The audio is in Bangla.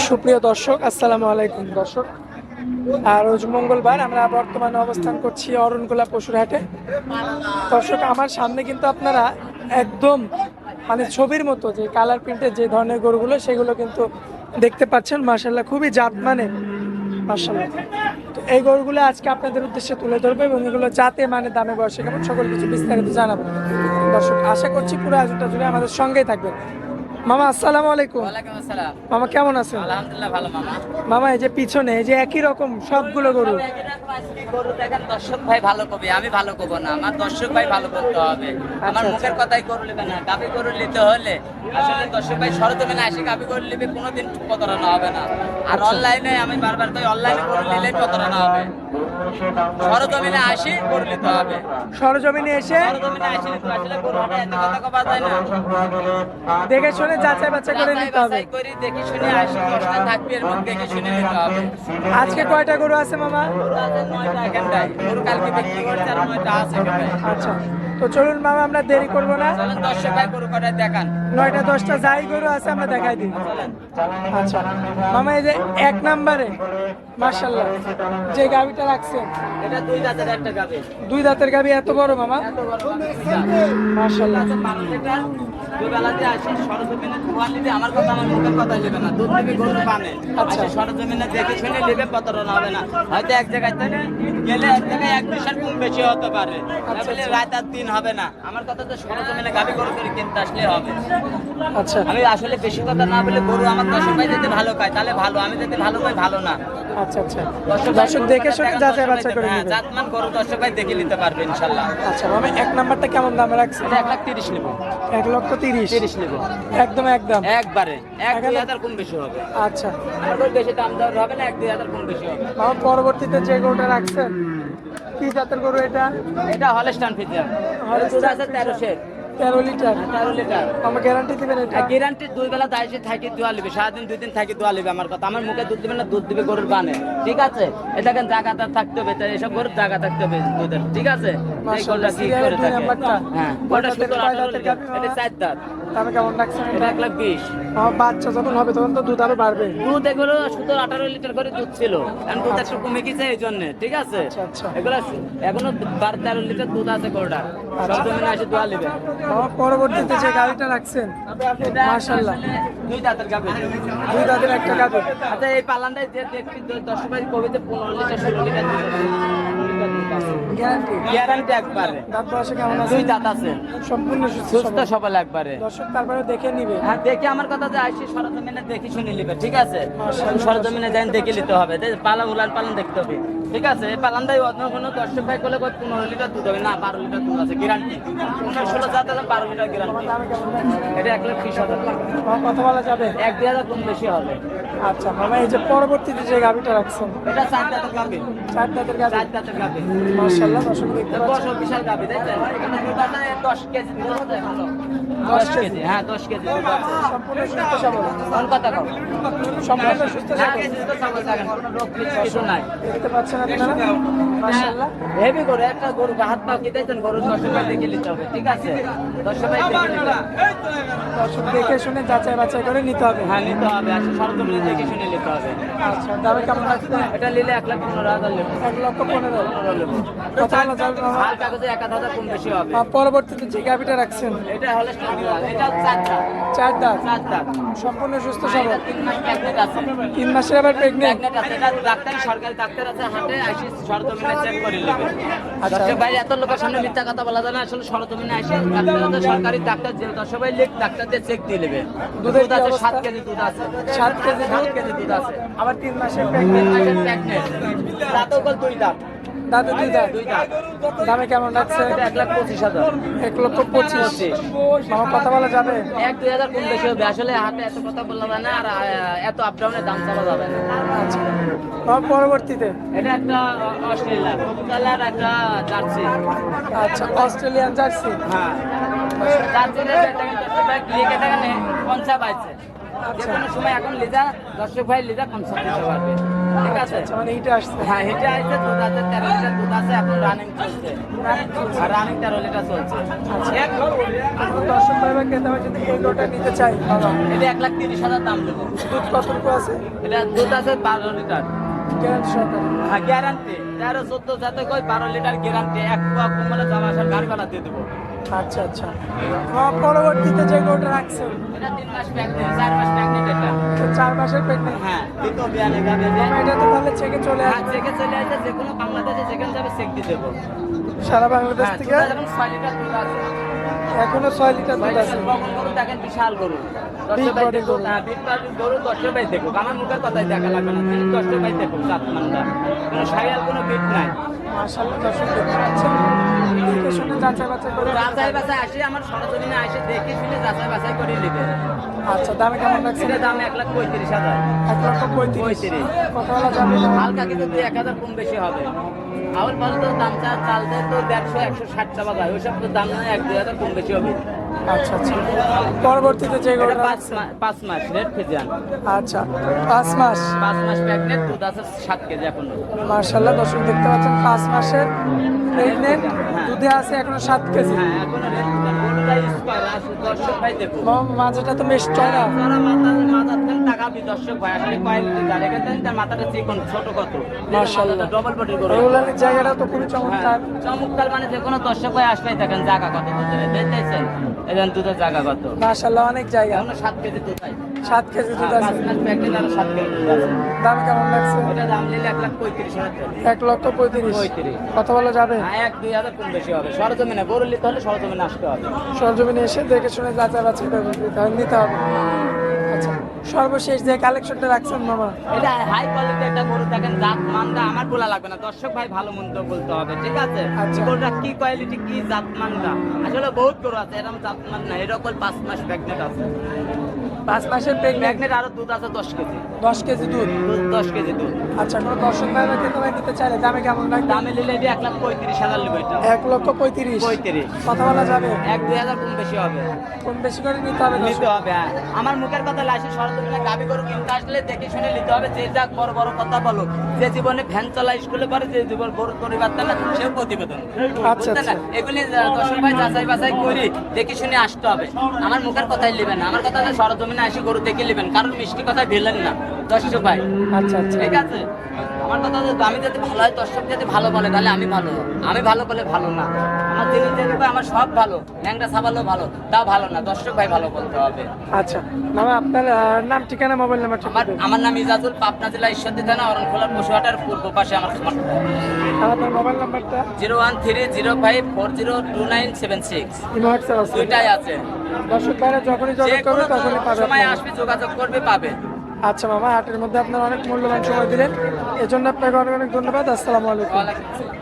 সুপ্রিয় দর্শক, আসসালামু আলাইকুম। দর্শক, রোজ মঙ্গলবার আমরা বর্তমানে অবস্থান করছি অরণকুলা পশুর হাটে। দর্শক, আমার সামনে কিন্তু আপনারা একদম মানে ছবির মতো যে কালার প্রিন্টের যে ধরনের গরুগুলো সেগুলো কিন্তু দেখতে পাচ্ছেন। মাশাআল্লাহ, খুবই জাত মানে মাশাআল্লাহ। তো এই গরুগুলো আজকে আপনাদের উদ্দেশ্যে তুলে ধরবো এবং এগুলো জাতে মানে দামে বয়সে কেমন সকল কিছু বিস্তারিত জানাবো। দর্শক, আশা করছি পুরো আয়োজনটা জুড়ে আমাদের সঙ্গেই থাকবেন। মামা, আসসালামু আলাইকুম। ওয়ালাইকুম আসসালাম। মামা, কেমন আছেন? আলহামদুলিল্লাহ ভালো মামা। মামা, এই যে পিছনে এই যে একই রকম সবগুলো গরু, গরু দেখেন, দর্শক ভাই ভালো কবে, আমি ভালো কব না, আমার দর্শক ভাই ভালো করতে হবে। আমার মুখের কথাই গরু নেবে না, গাভী গরু নিতে হলে আসলে দর্শক ভাই সরজমিনে আসে গাভী গরু নিবে, কোনোদিন প্রতারণা হবে না। আর অনলাইনে আমি বারবার কই, অনলাইনে গরু নিলে প্রতারণা হবে। সরজমিনে আসি গরু নিতে হবে। সরজমিনে এসে সরজমিনে আসি আসলে গরু হাটে এত কথা কবা যায় না। দেখে শুনে যাচাই বাছাই করে নিতে হবে। যাচাই করি, দেখে শুনে আসি, দশটা থাকবে এর মধ্যে দেখে শুনে নিতে হবে। আজকে কয়টা গরু আছে মামা? গরু আছে 9টা এখানটায়। গরু কালকে বিক্রি করছে আর 9টা আছে এখানটায়। আচ্ছা, তো চলুন মামা, আমরা দেরি করব না। চলেন দর্শক ভাই গরু কটায় দেখান। 9টা 10টা যাই গরু আছে আমরা দেখাই দিই। আচ্ছা মামা, এই যে এক নম্বরে মাশাআল্লাহ যে গাভীটা রাখছেন, এটা 2 দাঁতের একটা গাভী। 2 দাঁতের গাভী, এত বড় মামা? এত বড় গাভীটা। মাশাআল্লাহ। 12 লিটার দুই বেলাতে আসি সরজমিনে ধোয়া নিবে, আমার কথা আমার মুখের কথা নেবে না, দুধ দিবে গরুর পানে। আচ্ছা। সরজমিনে দেখে শুনে নেবে, প্রতারণা হবে না। হয়তো এক জায়গায় থেকে গেলে এক জায়গায় 1 কম বেশি হতে পারে, বলে রাত আর দিন হবে না। আমার কথা তো সরজমিনে গাভী গরু করে কিনতে আসলে হবে। আচ্ছা, আমি আসলে বেশি কথা না বলে গরু আমার দর্শক ভাই যদি ভালো খায় তাহলে ভালো, আমি যদি ভালো খাই ভালো না। আচ্ছা আচ্ছা, দর্শক দেখে শুনে যাচাই বাছাই করে হ্যাঁ, নেবে। জাতমান গরু দর্শক ভাই দেখে নিতে পারবে ইনশাআল্লাহ। আচ্ছা মামা, এক নাম্বারটা কেমন দামে রাখছেন? এটা 1,30,000 নেব। 1,30,000 নেব একদম একদম একবারে, 1-2,000 কম বেশি হবে। আচ্ছা আর বেশি দাম দর হবে না, 1-2,000 কম বেশি হবে। মামা, পরবর্তীতে যে গরুটা রাখছেন কি জাতের গরু এটা? এটা হলস্টাইন ফ্রিজিয়ান। দুধ আছে 1300 13 লিটার। 13 লিটার। মামা, গ্যারান্টি দিবেন এটা? গ্যারান্টি 2 বেলা দাইছে থাকি দোয়া লিবে, সারাদিন 2 দিন থাকি দোয়া লিবে। আমার কথা, আমার মুখে দুধ দিবে না, দুধ দিবে গরুর বানে। ঠিক আছে, এটাকে জায়গাটা থাকতে হবে, তাই এসব গরুর জায়গা থাকতে হবে দুধের। ঠিক আছে, এই গরুটা কি করে দুই থাকে। নাম্বারটা? হ্যাঁ, কয়টা গরুটা শুধু কয় 18 দাঁতের লিটার। গাভী এটা মামা? 4 দাঁত। দামে কেমন রাখছেন এটা এটা? 1,20,000। মামা, বাচ্চা যখন হবে তখন তো দুধ আরো বাড়বে। দুধ এগুলো শুধু 18 লিটার করে দুধ ছিল, এখন দুধ একটু কমে গেছে এই জন্য। ঠিক আছে, আচ্ছা, আচ্ছা। এগুলো এখনো 12-13 লিটার দুধ আছে গরুটার। সরজমিনে আসে দোয়া লিবে। মামা, পরবর্তীতে যে গাড়িটা রাখছেন এটা মাশাআল্লাহ, আসলে 2 দাঁতের গাভী। 2 দাঁতের একটা গাভী। আচ্ছা, এই পালানটাই যে দেখবি 10 বাই কবিতে 15 লিটার 16 লিটার দুধ আছে। গ্যারান্টি? গ্যারান্টি একবারে। দাঁত বয়সে কেমন আছে? 2 দাঁত আছে, সম্পূর্ণ সুস্থ সুস্থ সবল। সবল একবারে। দর্শক তারপরে দেখে নিবে। হ্যাঁ, দেখি আমার কথা যে আসি সরজমিনে দেখি শুনে নিবে। ঠিক আছে, মাশাআল্লাহ। সরজমিনে যাই দেখে নিতে হবে, পালন উলান পালন দেখতে হবে। ঠিক আছে, এই পালানটাই অন্য কোনো দর্শক ভাই করলে 15 লিটার দুধ হবে না, 12 লিটার দুধ আছে গ্যারান্টি। 16 জাত হলে 12 লিটার গ্যারান্টি। দামে কেমন রাখছেন? এটা 1,30,000 টাকা। মামা, কথা বলা যাবে? 1-2,000 কম বেশি হবে। আচ্ছা মামা, এই যে পরবর্তীতে যে গাভীটা রাখছেন এটা 4 দাঁতের গাভী। 4 দাঁতের গাভী। 4 দাঁতের গাভী। মাশাআল্লাহ, দর্শক দেখতে বড় পাচ্ছেন। বিশাল গাভী, তাই তো? এখানে দুধ আছে 10 কেজি দুধ আছে এখনো। 10 কেজি, হ্যাঁ 10 কেজি দুধ আছে। সম্পূর্ণ সুস্থ সবল। কোন কথা কও? সম্পূর্ণ সুস্থ না, সবল। কেজি তো সবল থাকেন, কোনো রোগ কিছু নাই। দেখতে পাচ্ছেন আপনারা মাশাআল্লাহ। হেভি গরু, একটা গরু হাত পা কেটেছেন, গরু 10 টাকা দেখে নিতে হবে। ঠিক আছে, 10 টাকা দেখে নিতে হবে। দর্শক দেখে শুনে যাচাই বাছাই করে নিতে হবে। হ্যাঁ, নিতে হবে, আসলে সরজমিনে দেখে শুনে নিতে হবে। আচ্ছা, দামে কেমন রাখছেন? এটা নিলে 1,15,000 নেব। 1,15,000। 15 নেব। কথা বলা যাবে মামা? হাল কাগজে 1,000 কম বেশি হবে। পরবর্তীতে যে গাভীটা রাখছেন এটা হলে স্ট্যান্ডার্ড, এটা 4 দাঁত। 4 দাঁত, 4 দাঁত। সম্পূর্ণ সুস্থ এটা সবল। 3 মাস প্রেগনেন্ট আছে। 3 মাসের আবার প্রেগনেন্ট। প্রেগনেন্ট আছে, এটা ডাক্তার, সরকারি ডাক্তার আছে, হাটে আসি সরজমিনে চেক করে নেবে। আচ্ছা। দর্শক ভাই, এত লোকের সামনে মিথ্যা কথা বলা যায় না, আসলে সরজমিনে আসে ডাক্তার আছে, সরকারি ডাক্তার, যে দর্শক ভাই লিখ ডাক্তার দিয়ে চেক দিয়ে নেবে। দুধের দুধ কি আছে অবস্থা? 7 কেজি দুধ আছে। 7 কেজি দুধ? 7 কেজি দুধ আছে। আবার 3 মাসের 3 প্রেগনেন্ট। মাসের প্রেগনেন্ট। দাঁতও কল 2 দাঁত। দাঁতে 2 দাঁত। 2 দাঁত। দামে কেমন রাখছে? এটা 1,25,000। 1,25,000। মামা, কথা বলা যাবে? 1-2,000 কম বেশি হবে, আসলে হাতে এত কথা বলা যায় না, আর এত আপ ডাউনের দাম চালা যাবে না। আচ্ছা মামা, পরবর্তীতে এটা একটা অস্ট্রেলিয়া কালার, একটা জার্সি। আচ্ছা, অস্ট্রেলিয়ান জার্সি। হ্যাঁ, জার্সির একটা দর্শক ভাই ক্লিক এটা এখানে 50 পাইছে। যে কোনো সময় এখন লিজা দর্শক ভাই লিজা 50 দিতে পারবে। ঠিক আছে? আচ্ছা, মানে এইটা আসছে। হ্যাঁ, হেঁটে আসছে, দুধ আছে 13 লিটার দুধ আছে, এখন রানিং চলছে। আর রানিং 13 লিটার চলছে। কোনো দর্শক ভাই বা ক্রেতা ভাই যদি এই গরুটা নিতে চাই বাবা, এটা 1,30,000 দাম দেবো। দুধ কতটুকু আছে? এটা দুধ আছে 12 লিটার। গ্যারান্টি সহকারে। হ্যাঁ, গ্যারান্টি 13-14 যাতে কই 12 লিটার গ্যারান্টি। এক পোয়া কমলে দাম আসার গাড়ি ভাড়া দিয়ে দেবো। আচ্ছা আচ্ছা। পরবর্তীতে যে গরুটা রাখছেন এটা 3 মাস প্রেগনেন্ট, 4 মাস প্রেগনেন্ট এটা। 4 মাসের প্রেগনেন্ট। হ্যাঁ, দ্বিতীয় বিয়ানে যাবে যে। এটা তো তাহলে চেকে চলে হ্যাঁ, আসবে চেকে চলে আসে, যে কোনো বাংলাদেশে যেখানে যাবে চেক দিয়ে দেবো। সারা বাংলাদেশ হ্যাঁ, থেকে। দুধ এখন 6 লিটার দুধ আছে। এখনো 6 লিটার দুধ আছে। বকন গরু দেখেন, বিশাল গরু। Big দর্শক ভাই body দেখুক, গরু। হ্যাঁ, big body গরু দর্শক ভাই দেখুক। আমার মুখের কথাই দেখা লাগবে না, তিনি দর্শক ভাই দেখুক। জাতমানটা কোনো সাইয়াল, কোনো বিট নাই। মাশাআল্লাহ, দর্শক দেখতে পাচ্ছেন। দেখে শুনে যাচাই বাছাই করে। যাচাই বাছাই আসে, আমার সরজমিনে আসে দেখে শুনে যাচাই বাছাই করে নেবে। আচ্ছা, দামে কেমন রাখছেন? এটা দাম 1,35,000। 1,35,000 কত বলা যাবে? হালকা কিন্তু 2-1,000 কম বেশি হবে। আউল পাল তো দাম চালতে তো 150-160 টাকা যায়, ওইসব তো দাম নয়, 1-2,000 কম বেশি হবে। আচ্ছা আচ্ছা। পরবর্তীতে যে এটা গরুটা 5 মাস রেড ফিজিয়ান। আচ্ছা, 5 মাস। 5 মাস প্রেগনেন্ট, দুধ আছে 7 কেজি এখনো। মাশাআল্লাহ, দর্শক দেখতে পাচ্ছেন 5 মাসের প্রেগনেন্ট, হ্যাঁ। দুধে আছে এখনো 7 কেজি। হ্যাঁ, এখনো রেড ফিজিয়ান। গরুটা স্কয়ার আছে, দর্শক ভাই দেখুন। মাঝেটা তো বেশ চড়া। সারা মাথা তাকাবি দর্শক ভাই, আসলে কোয়ালিটি যার এখানে তার মাথাটা চিকন, ছোট কত। মাশাআল্লাহ। ডবল বডির গরু। রৌলানের জায়গাটা তো খুবই চমৎকার। হ্যাঁ, চমৎকার মানে যে কোনো দর্শক ভাই আসলেই দেখেন জায়গা কত দুধের, দেখতেছেন এখানে দুধের জায়গা কত। মাশাআল্লাহ, অনেক জায়গা। এখনো 7 কেজি দুধ হয়। 7 কেজি দুধ আছে। 5 মাস প্রেগনেন্ট, আরো 7 কেজি দুধ আছে। দাম কেমন লাগছে? এটা দাম নিলে 1,35,000 টাকা। 1,35,000 কত বলা যাবে? হ্যাঁ, 1-2,000 কম বেশি হবে। সরজমিনে গরু নিতে হলে সরজমিনে আসতে হবে। সরজমিনে এসে দেখে শুনে যাচাই বাছাই করে নিতে হবে। আচ্ছা, সর্বশেষ যে কালেকশনটা রাখছেন মামা, এটা হাই কোয়ালিটি একটা গরু, দেখেন জাত মানটা আমার বলা লাগবে না, দর্শক ভাই ভালো মন্দ বলতে হবে, ঠিক আছে? আচ্ছা। গরুটা কি কোয়ালিটি, কি জাত মানটা, আসলে বহুত গরু আছে এরকম জাত মান না, এরকম 5 মাস প্রেগনেন্ট আছে। 5 মাসের প্রেগনেন্ট, প্রেগনেন্ট আরো দুধ আছে 10 কেজি। 10 কেজি দুধ। 10 কেজি দুধ। আচ্ছা, কোনো দর্শক ভাই বা ক্রেতা ভাই নিতে চাইলে দামে কেমন লাগবে? দামে নিলে এটা 1,35,000 নেবে এটা। 1,35,000 35। কথা বলা যাবে? 1-2,000 কম বেশি হবে। কম বেশি করে নিতে হবে নিতে হবে, হ্যাঁ। আমার মুখের কথা লাসি সরজমিনে গাবি গরু কিনতে আসলে দেখে শুনে নিতে হবে। যে যাক বড় বড় কথা বলো, যে জীবনে ভ্যান চালা স্কুলে পড়ে, যে জীবন গরু পরিবার চালা, সেও প্রতিবেদন। আচ্ছা, বুঝছেন না? এগুলি দর্শক ভাই যাচাই বাছাই করি দেখে শুনে আসতে হবে। আমার মুখের কথাই নেবেন না, আমার কথা সরজমিনে আসি গরু দেখে নেবেন, কারণ মিষ্টি কথা ভেলেন না দর্শক ভাই। আচ্ছা আচ্ছা। ঠিক আছে, আমার কথা হচ্ছে আমি যদি ভালো হয়, দর্শক যদি ভালো বলে তাহলে আমি ভালো, আমি ভালো বলে ভালো না। আমার জিনিস যদি ভাই আমার সব ভালো, ন্যাংটা সাবালও ভালো, তাও ভালো না, দর্শক ভাই ভালো বলতে হবে। আচ্ছা মামা, আপনার নাম, ঠিকানা, মোবাইল নাম্বার আমার নাম ইজাজুল, পাবনা জেলা ঈশ্বরদী থানা অরণখোলার পশুহাটার পূর্ব পাশে আমার খামার। আর আপনার মোবাইল নাম্বারটা? 01305402976। হোয়াটসঅ্যাপ আছে? দুইটাই আছে। দর্শক ভাইরা যখনই যে যোগাযোগ করবে কোনো তখনই পাবে সময় আপনারা। আসবে, যোগাযোগ করবে, পাবে। আচ্ছা মামা, হাটের মধ্যে আপনারা অনেক মূল্যবান সময় দিলেন, এজন্য আপনাকে অনেক অনেক ধন্যবাদ। আসসালামু আলাইকুম। ওয়ালাইকুম আসসালাম।